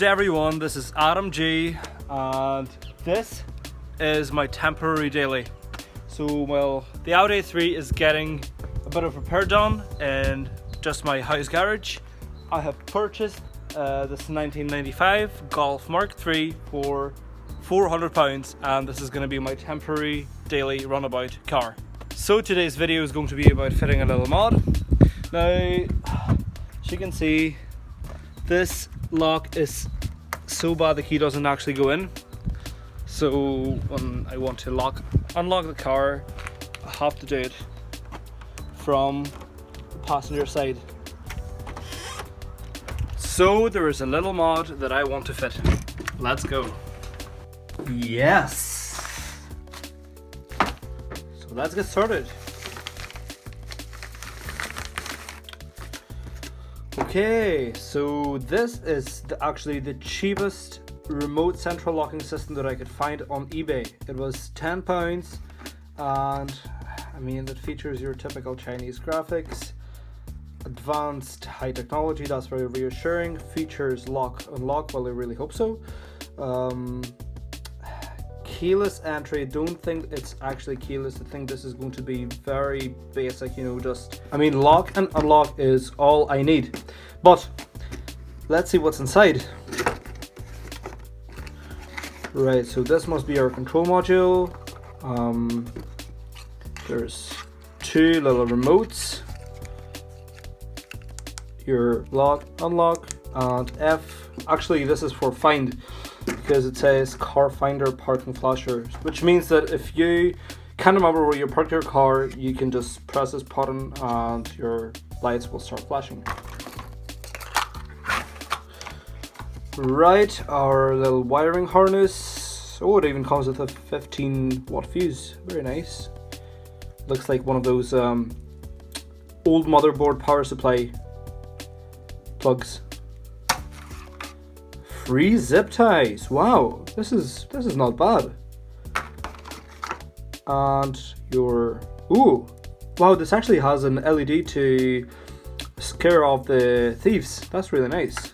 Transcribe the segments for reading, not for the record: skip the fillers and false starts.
Good day everyone, this is Adam G and this is my temporary daily. So well, the Audi A3 is getting a bit of repair done in just my house garage. I have purchased this 1995 Golf Mark III for £400 and this is going to be my temporary daily runabout car. So today's video is going to be about fitting a little mod. Now, as you can see, this lock is so bad the key doesn't actually go in. So when I want to unlock the car, I have to do it from the passenger side. So there is a little mod that I want to fit. Let's go. Yes! So let's get started. Okay, so this is actually the cheapest remote central locking system that I could find on eBay. It was £10 and I mean it features your typical Chinese graphics, advanced high technology, that's very reassuring, features lock unlock, well I really hope so. Keyless entry, don't think it's actually keyless. I think this is going to be very basic, you know, lock and unlock is all I need. But let's see what's inside. Right, so this must be our control module. There's two little remotes, your lock, unlock, and F. Actually, this is for find, because it says car finder parking flashers, which means that if you can't remember where you parked your car, you can just press this button and your lights will start flashing. Right, our little wiring harness. Oh, it even comes with a 15-watt fuse. Very nice. Looks like one of those old motherboard power supply plugs. Free zip ties. Wow, this is not bad. And your wow, this actually has an LED to scare off the thieves. That's really nice.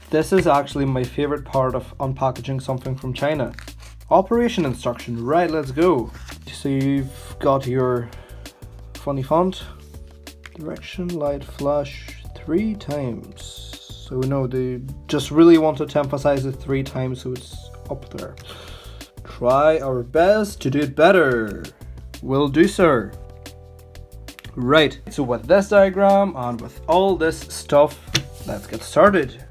This is actually my favorite part of unpackaging something from China. Operation instruction. Right, let's go. So you've got your funny font, direction, light, flash 3 times. So no, they just really wanted to emphasize it 3 times, so it's up there. Try our best to do it better. Will do, sir. Right, so with this diagram and with all this stuff, let's get started.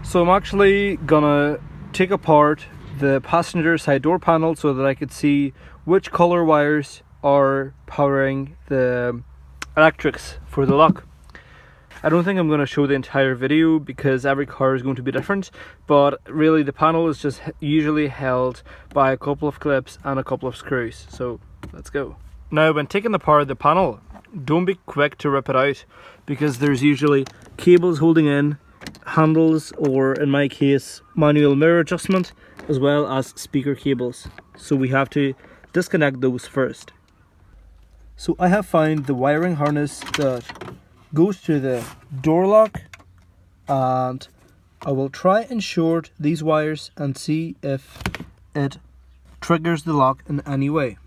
So I'm actually gonna take apart the passenger side door panel so that I could see which color wires are powering the electrics for the lock. I don't think I'm going to show the entire video because every car is going to be different, but really the panel is just usually held by a couple of clips and a couple of screws. So let's go. Now when taking apart the panel, don't be quick to rip it out because there's usually cables holding in, handles, or in my case manual mirror adjustment, as well as speaker cables. So we have to disconnect those first. So I have found the wiring harness that goes to the door lock, and I will try and short these wires and see if it triggers the lock in any way.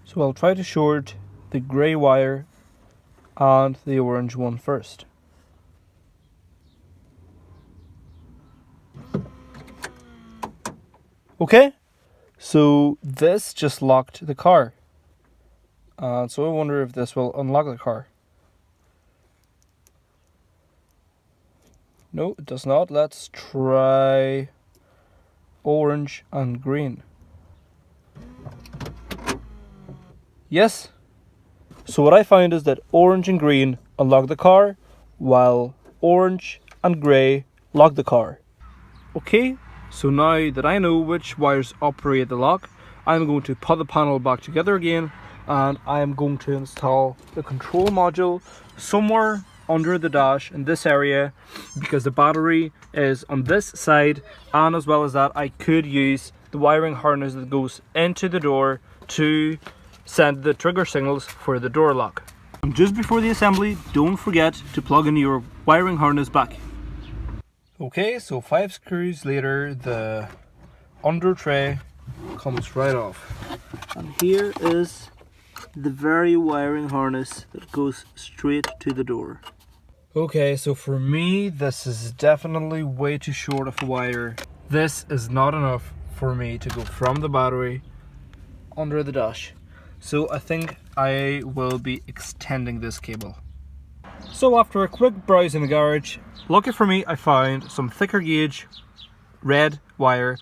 So I'll try to short the grey wire and the orange one first. Okay, so this just locked the car, and so I wonder if this will unlock the car. No, it does not. Let's try orange and green. Yes. So what I found is that orange and green unlock the car, while orange and grey lock the car. Okay, so now that I know which wires operate the lock, I'm going to put the panel back together again, and I am going to install the control module somewhere under the dash in this area, because the battery is on this side, and as well as that I could use the wiring harness that goes into the door to send the trigger signals for the door lock. And just before the assembly, don't forget to plug in your wiring harness back. Okay, so 5 screws later, the under tray comes right off. And here is the very wiring harness that goes straight to the door. Okay, so for me, this is definitely way too short of a wire. This is not enough for me to go from the battery under the dash. So I think I will be extending this cable. So after a quick browse in the garage, lucky for me, I found some thicker gauge red wire,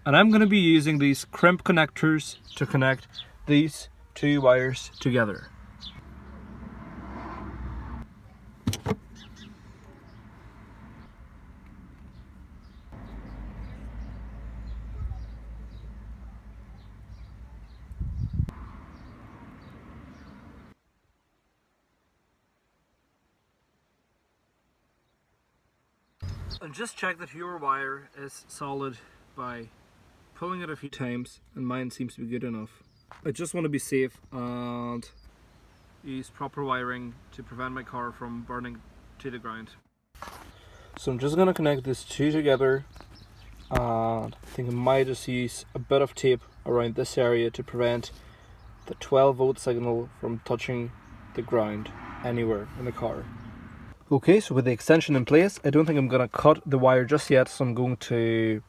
and I'm going to be using these crimp connectors to connect these two wires together. And just check that your wire is solid by pulling it a few times, and mine seems to be good enough. I just want to be safe and use proper wiring to prevent my car from burning to the ground. So I'm just going to connect these two together, and I think I might just use a bit of tape around this area to prevent the 12-volt signal from touching the ground anywhere in the car. Okay, so with the extension in place, I don't think I'm going to cut the wire just yet, so I'm going to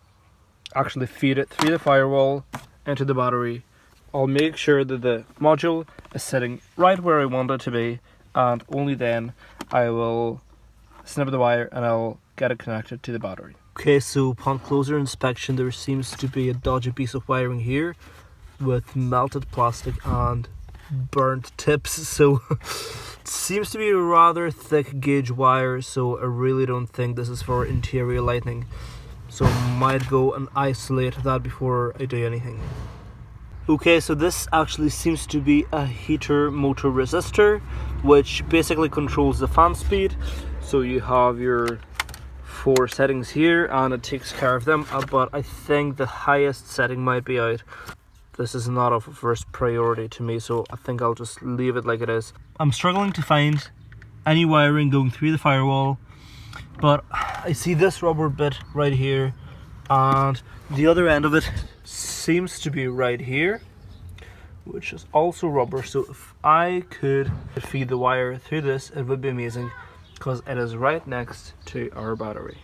actually feed it through the firewall into the battery. I'll make sure that the module is sitting right where I want it to be, and only then I will snip the wire and I'll get it connected to the battery. Okay, so upon closer inspection, there seems to be a dodgy piece of wiring here with melted plastic and burnt tips, so it seems to be a rather thick gauge wire, so I really don't think this is for interior lighting, so I might go and isolate that before I do anything. Okay, so this actually seems to be a heater motor resistor, which basically controls the fan speed. So you have your 4 settings here and it takes care of them, but I think the highest setting might be out. This is not of first priority to me, so I think I'll just leave it like it is. I'm struggling to find any wiring going through the firewall, but I see this rubber bit right here, and the other end of it seems to be right here, which is also rubber. So if I could feed the wire through this, it would be amazing, because it is right next to our battery.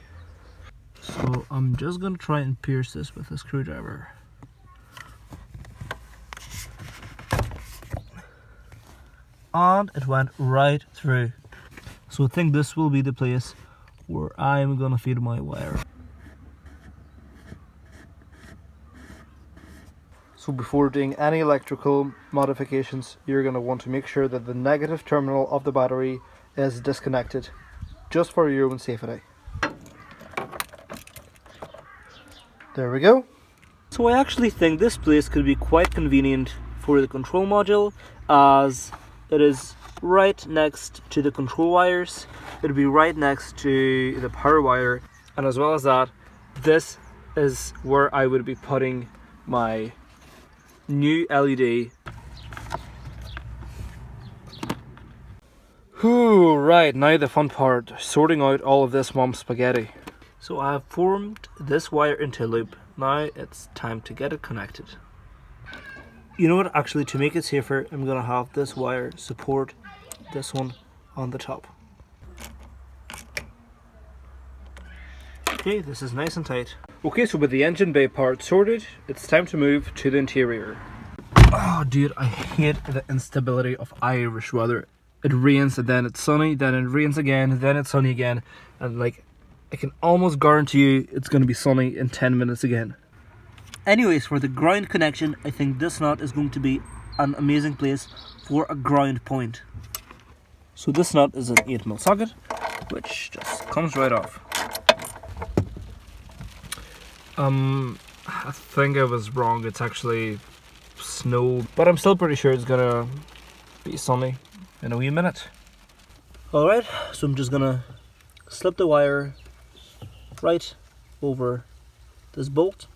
So I'm just going to try and pierce this with a screwdriver. And it went right through. So I think this will be the place where I'm gonna feed my wire. So before doing any electrical modifications, you're gonna want to make sure that the negative terminal of the battery is disconnected, just for your own safety. There we go. So I actually think this place could be quite convenient for the control module, as it is right next to the control wires. It'll be right next to the power wire, and as well as that, this is where I would be putting my new LED. Whew, right, now the fun part, sorting out all of this mom spaghetti. So I have formed this wire into a loop. Now it's time to get it connected. You know what, actually, to make it safer, I'm gonna have this wire support this one on the top. Okay, this is nice and tight. Okay, so with the engine bay part sorted, it's time to move to the interior. Oh dude, I hate the instability of Irish weather. It rains and then it's sunny, then it rains again, then it's sunny again, and like, I can almost guarantee you it's gonna be sunny in 10 minutes again. Anyways, for the ground connection, I think this nut is going to be an amazing place for a ground point. So this nut is an 8mm socket, which just comes right off. I think I was wrong, it's actually snow, but I'm still pretty sure it's gonna be sunny in a wee minute. Alright, so I'm just gonna slip the wire right over this bolt.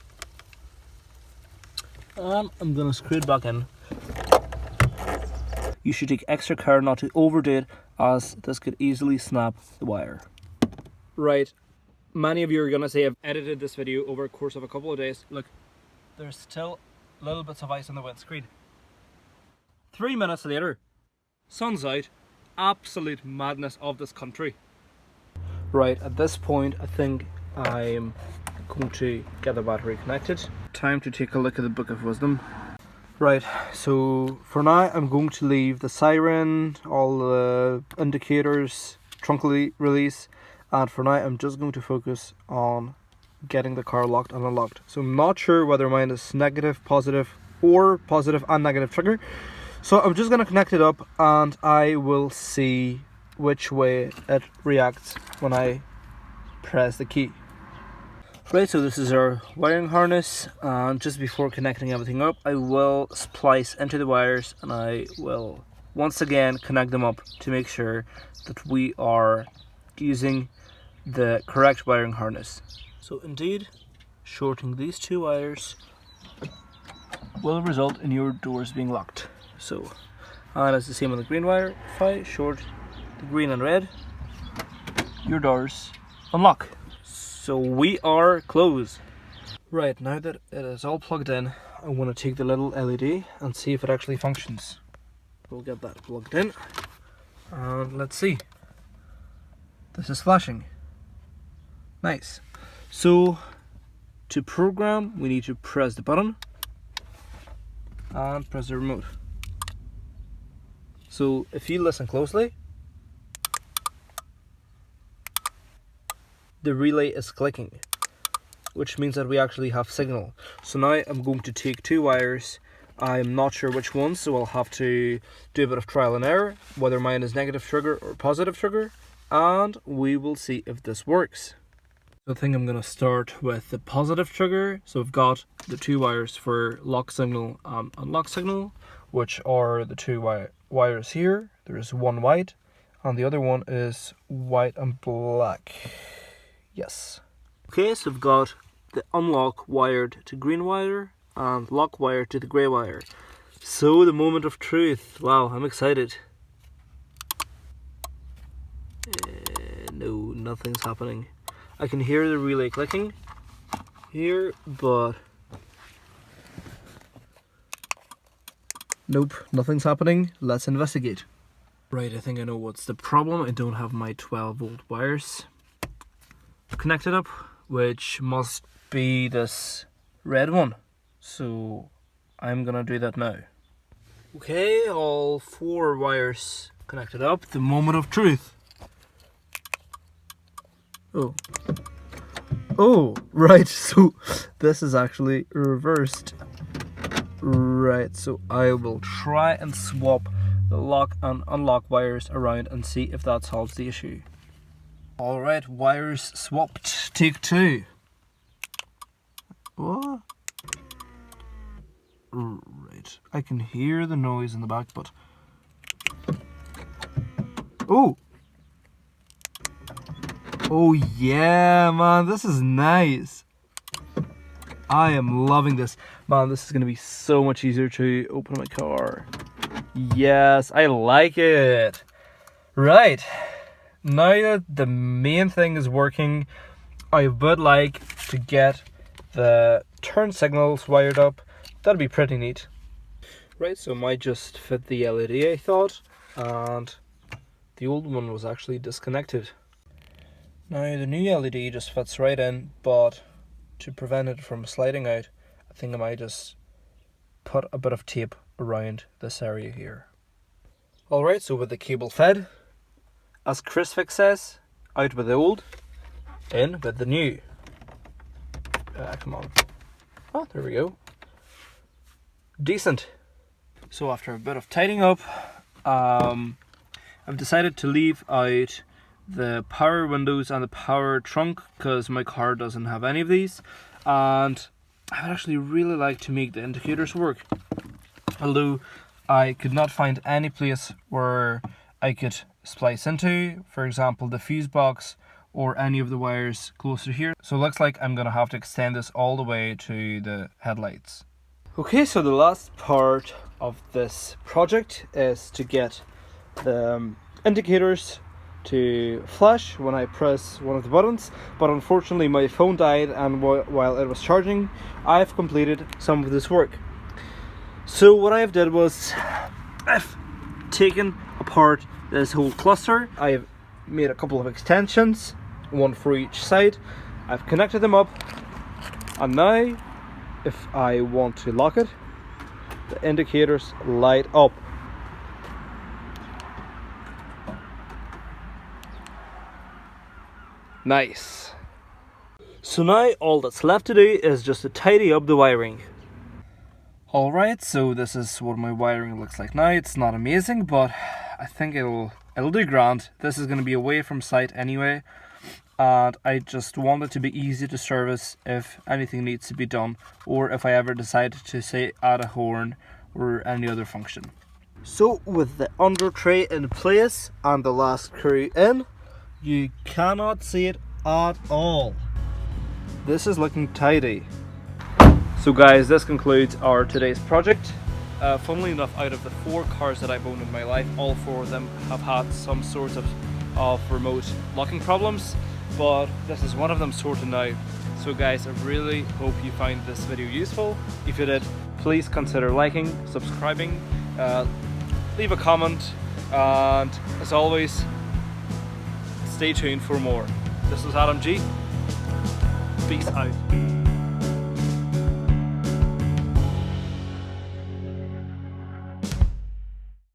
And I'm gonna screw it back in. You should take extra care not to overdo it, as this could easily snap the wire. Right, Many of you are gonna say I've edited this video over a course of a couple of days. Look, there's still little bits of ice on the windscreen. 3 minutes later, sun's out, absolute madness of this country. Right, at this point I think I'm going to get the battery connected. Time to take a look at the Book of Wisdom. Right, so for now I'm going to leave the siren, all the indicators, trunk release, and for now I'm just going to focus on getting the car locked and unlocked. So I'm not sure whether mine is negative, positive, or positive and negative trigger. So I'm just going to connect it up and I will see which way it reacts when I press the key. Right, so this is our wiring harness, and just before connecting everything up I will splice into the wires and I will once again connect them up to make sure that we are using the correct wiring harness. So indeed, shorting these two wires will result in your doors being locked. So, and it's the same on the green wire. If I short the green and red, your doors unlock. So we are closed. Right, now that it is all plugged in, I want to take the little LED and see if it actually functions. We'll get that plugged in and let's see. This is flashing. Nice. So to program we need to press the button and press the remote. So if you listen closely, the relay is clicking, which means that we actually have signal. So now I'm going to take two wires. I'm not sure which ones, so I'll have to do a bit of trial and error, whether mine is negative trigger or positive trigger, and we will see if this works. So I think I'm going to start with the positive trigger. So I've got the two wires for lock signal and unlock signal, which are the two wires here. There's one white and the other one is white and black. Yes. Okay, so I've got the unlock wired to green wire and lock wire to the grey wire. So the moment of truth. Wow, I'm excited. No, nothing's happening. I can hear the relay clicking here, but nope, nothing's happening. Let's investigate. Right, I think I know what's the problem. I don't have my 12-volt wires connected up, which must be this red one. So I'm gonna do that now. Okay, all 4 wires connected up. The moment of truth. Oh, right, so this is actually reversed. Right, so I will try and swap the lock and unlock wires around and see if that solves the issue. Alright, wires swapped. Take 2. What? Right, I can hear the noise in the back, but... Oh! Oh yeah, man, this is nice. I am loving this. Man, this is going to be so much easier to open my car. Yes, I like it. Right, now that the main thing is working, I would like to get the turn signals wired up. That'd be pretty neat. Right, so it might just fit the LED, I thought, and the old one was actually disconnected. Now the new LED just fits right in, but to prevent it from sliding out, I think I might just put a bit of tape around this area here. Alright, so with the cable fed, as Chrisfix says, out with the old, in with the new. Come on. Oh, there we go. Decent. So after a bit of tidying up, I've decided to leave out the power windows and the power trunk because my car doesn't have any of these, and I would actually really like to make the indicators work, although I could not find any place where I could splice into, for example the fuse box or any of the wires closer here. So it looks like I'm gonna have to extend this all the way to the headlights. Okay, so the last part of this project is to get the indicators to flash when I press one of the buttons, but unfortunately my phone died, and while it was charging, I've completed some of this work. So what I've did was I've taken apart this whole cluster. I've made a couple of extensions, one for each side. I've connected them up, and now if I want to lock it, the indicators light up. Nice. So now all that's left to do is just to tidy up the wiring. Alright, so this is what my wiring looks like now. It's not amazing, but I think it'll do grand. This is going to be away from site anyway, and I just want it to be easy to service if anything needs to be done, or if I ever decide to, say, add a horn or any other function. So with the under tray in place and the last screw in, you cannot see it at all. This is looking tidy. So guys, this concludes our today's project. Funnily enough, out of the 4 cars that I've owned in my life, all 4 of them have had some sort of remote locking problems, but this is one of them sorted now. So guys, I really hope you find this video useful. If you did, please consider liking, subscribing, leave a comment, and as always, stay tuned for more. This is Adam G. Peace out.